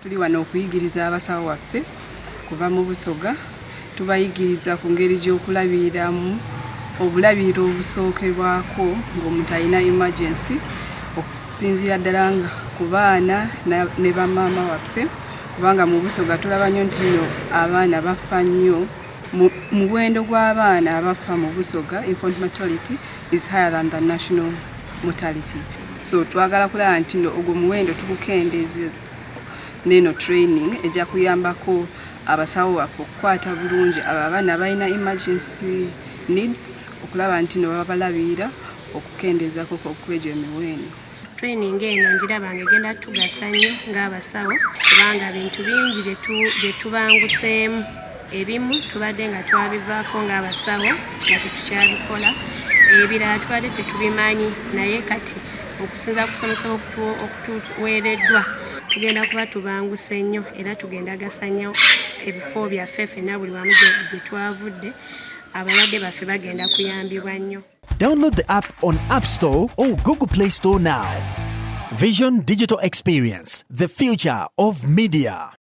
Tuli wano okuyigiriza abasawo waffe kuva mu Busoga. Tubayigiriza ku ngeri gy'okulabiramu obulabiro obusookerwako ng'omuntu alina emergency, okusinziira ddala nga ku baana ne bamaama waffe, kubanga mu Busoga tulaba nnyo nti nno abaana bafa nnyo. Muwendo gw'abaana abafa mu Busoga, infant mortality is higher than the national mortality. So twagala kulaba nti nno ogwo muwendo tugukendeeza neno training ejja kuyambako abasawo waffe okukwata bulungi abo abaana abalina emergency needs, okulaba nti nno babalabira okukendeezako okwejo emiwendo. Training eno njiraba ng'egenda tugasa nnyo ng'abasawo kubanga bintu bingi bye tubanguseemu. Ebimu tubadde nga twabivaako ng'abasawo nga tetukyabikola, ebirala tubadde tetubimanyi, naye kati okusinza kusomesa okutuweereddwa tugenda kuba tubanguse nnyo era tugenda gasa nnyo ebifo byaffe ffenna buli wamu gye twavudde, abalwadde baffe bagenda kuyambibwa nnyo. Download the app on App Store or Google Play Store now. Vision Digital Experience, the future of media.